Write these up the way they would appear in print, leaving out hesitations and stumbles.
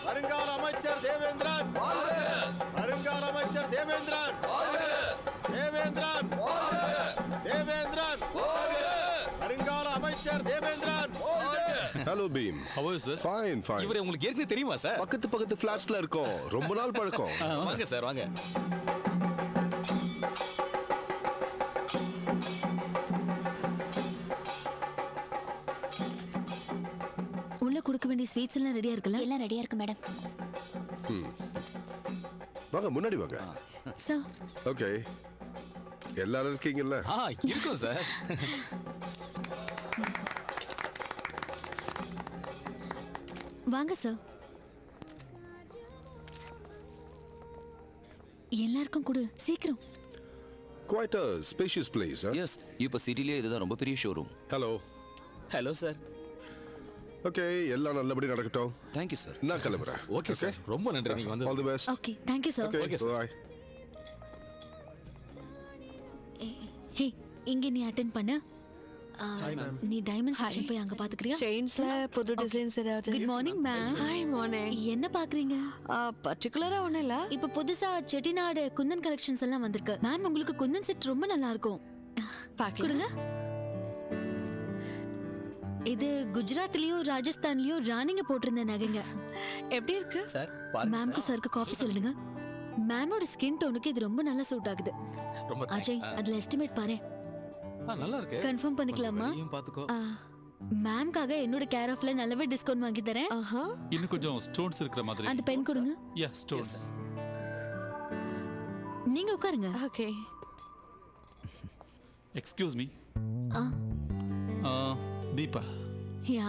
வருங்கால அமைச்சர் தேவேந்திரன், வருங்கால அமைச்சர் தேவேந்திரன், தேவேந்திரன், தேவேந்திரன், வருங்கால அமைச்சர் Devendran. Hello Bheem. How are you, sir? Fine, fine. இவரே உங்களுக்கு ஏற்கனவே தெரியுமா சார்? பக்கத்து ஃபிளாட்ஸ்ல இருக்கோம். ரொம்ப நாள் பழக்கம். வாங்க சார் வாங்க. உள்ள கொடுக்க வேண்டிய ஸ்வீட்ஸ் எல்லாம் ரெடியா இருக்குல்ல? எல்லாம் ரெடியா இருக்கு மேடம். வாங்க முன்னாடி வாங்க. சார். ஓகே. எல்லாரும் இருக்கீங்கல்ல? இருக்கோம் சார். வாங்க சார். எல்லாருக்கும் கொடு சீக்கிரம். Quite a spacious place, huh? Yes, இப்ப சிட்டிலே இதுதான் ரொம்ப பெரிய showroom. Hello. Hello sir. Okay, எல்லாம் நல்லபடி நடக்கட்டும். Thank you sir. நான் கிளம்புறேன். Okay sir. ரொம்ப நன்றி நீங்க வந்து. All the best. Okay, thank you sir. Okay, bye. ஹே, இங்க நீ அட்டெண்ட் பண்ணு. நீ டைமண்ட் செக்ஷன் போய் அங்க பாத்துக்கறியா? செயின்ஸ்ல புது டிசைன்ஸ் ஏதாவது. Good morning ma'am. Hi morning. என்ன பாக்குறீங்க? பர்టిక్యులரா ஒண்ணு இல்ல. இப்ப புதுசா செட்டிநாடு குந்தன் கலெக்ஷன்ஸ் எல்லாம் வந்திருக்கு. மேம் உங்களுக்கு குந்தன் செட் ரொம்ப நல்லா இருக்கும். கொடுங்க. இது குஜராத்லயும் ராஜஸ்தான்லயும் ராணிங்க போட்டிருந்த நகைங்க. எப்படி இருக்கு சார்? மேம்க்கு சருக்கு காஃபி சொல்லுங்க. மேமோட ஸ்கின் டோனுக்கு இது ரொம்ப நல்லா சூட் ஆகுது. ரொம்ப அஜய் அதுல எஸ்டிமேட் பாரு. நல்லா இருக்கு. கன்ஃபார்ம் பண்ணிக்கலாமா? பாத்துக்கோ. மேம்காக என்னோட கேர் ஆஃப்ல நல்லாவே டிஸ்கவுண்ட் வாங்கி தரேன். இன்னும் கொஞ்சம் ஸ்டோன்ஸ் இருக்கிற மாதிரி. அந்த பென் கொடுங்க. Yeah stones. நீங்க உட்காருங்க. Okay. Excuse me. Deepa. Yeah.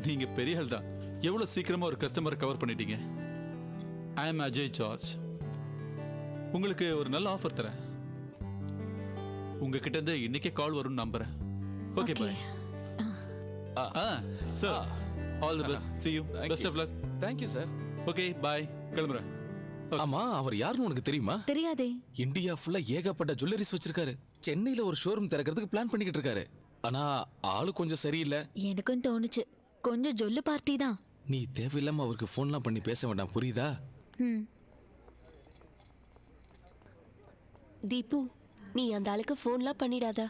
நீங்க பெரிய ஆள் தான். எவ்வளவு சீக்கிரமா ஒரு கஸ்டமரை கவர் பண்ணிட்டீங்க. ஐ அம் அஜய் ஜார்ஜ். உங்களுக்கு ஒரு நல்ல ஆஃபர் தரேன். உங்ககிட்ட இருந்து இன்னைக்கே கால் வரும்னு நம்புறேன். Okay bye. Sir all the best. see you. best of luck. Thank you sir. Okay bye. கிளம்புறேன். ஆமா அவர் யாருன்னு உனக்கு தெரியுமா? தெரியாதே. இந்தியா ஃபுல்லா ஏகப்பட்ட ஜுவல்லரிஸ் வச்சிருக்காரு. சென்னையில ஒரு ஷோரூம் திறக்கிறதுக்கு பிளான் பண்ணிக்கிட்டு இருக்காரு. ஆனா ஆளு கொஞ்சம் சரியில்லை. எனக்கும் தோணுச்சு. கொஞ்சம் ஜொல்லு பார்ட்டி தான். நீ தேவையில்லாம அவருக்கு போன்லாம் பண்ணி பேச வேண்டாம், புரியுதா? தீபு, நீ அந்த ஆளுக்கு போன்லாம் பண்ணிடாத.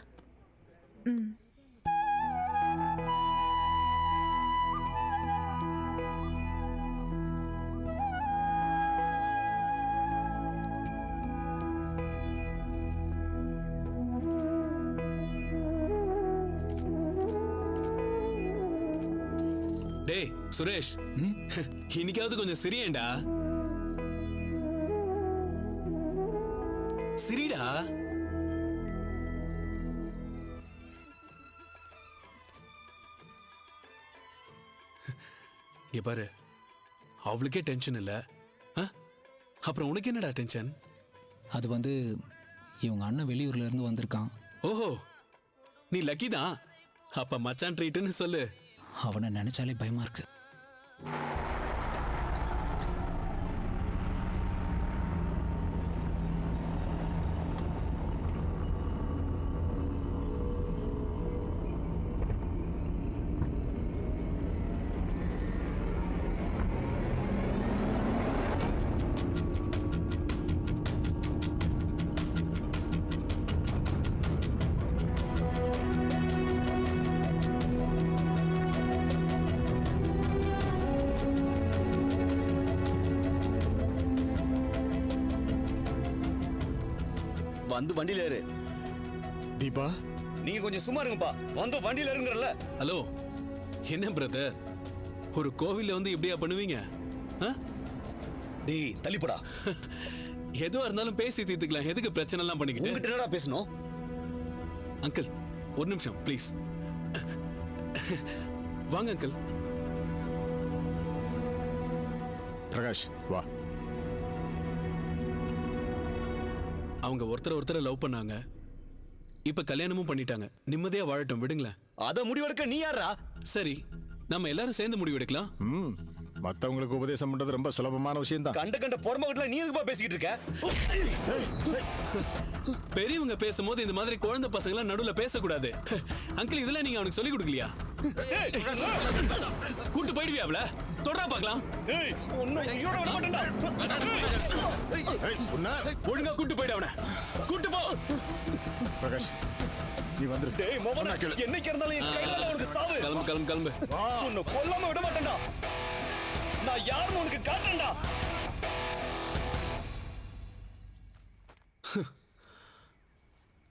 டேய் சுரேஷ், இன்னைக்காவது கொஞ்சம் சிரியேண்டா. சிரிடா. இங்க பாரு, அவளுக்கே டென்ஷன் இல்ல, அப்புறம் உனக்கு என்னடா டென்ஷன்? அது இவங்க அண்ணன் வெளியூர்ல இருந்து வந்திருக்கான். ஓஹோ, நீ லக்கி தான். அப்ப மச்சான் ட்ரீட்னு சொல்லு. அவனை நினைச்சாலே பயமா இருக்கு. வந்து வண்டியில ஏறு. தீபா நீங்க கொஞ்சம் சும்மா இருங்கப்பா. வந்து வண்டியில இருங்கறல. ஹலோ, என்ன பிரதர், ஒரு கோவில்ல இப்படியா பண்ணுவீங்க? டேய் தள்ளிப்படா. எதுவா இருந்தாலும் பேசி தீர்த்துக்கலாம். எதுக்கு பிரச்சனை எல்லாம் பண்ணிக்கிட்டு? உங்ககிட்ட என்னடா பேசணும்? அங்கிள் ஒரு நிமிஷம் ப்ளீஸ். வாங்க அங்கிள். பிரகாஷ் வா. அவங்க ஒருத்தரை லவ் பண்ணாங்க. இப்ப கல்யாணமும் பண்ணிட்டாங்க. நிம்மதியா வாழட்டும், விடுங்களேன். அத முடிவெடுக்க நீ யாரா? சரி, நம்ம எல்லாரும் சேர்ந்து முடிவெடுக்கலாம். மத்தவங்களுக்கு உபதேசம் பண்றது ரொம்ப சுலபமான விஷயம் தான். கண்ட பொறமகட்ல நீ எதுக்குப்பா பேசிக்கிட்டு இருக்க? பெரியவங்க பேசும்போது இந்த மாதிரி குழந்தை பசங்க எல்லாம் நடுவுல பேசக்கூடாது. அங்கிள் இதெல்லாம் நீங்க அவனுக்கு சொல்லி கொடுக்கலையா? கூட்டு போயிடுவியாப்ல? தொடரா பார்க்கலாம். ஏய் ஒண்ணும் உயிரோட விட மாட்டேன்டா. ஏய், உன்னை. ஒழுங்கா கூட்டு போயிடு அவனை. கூட்டு போ. பிரகாஷ், நீ வந்துரு. டேய் மோகனா, என்னைக்கு இருந்தாலும் என் கையில தான் உனக்கு சாவு. கிளம்பு. உன்னை கொல்லாம விட மாட்டேன்டா. நான் யாருன்னு உனக்கு காட்டேன்டா.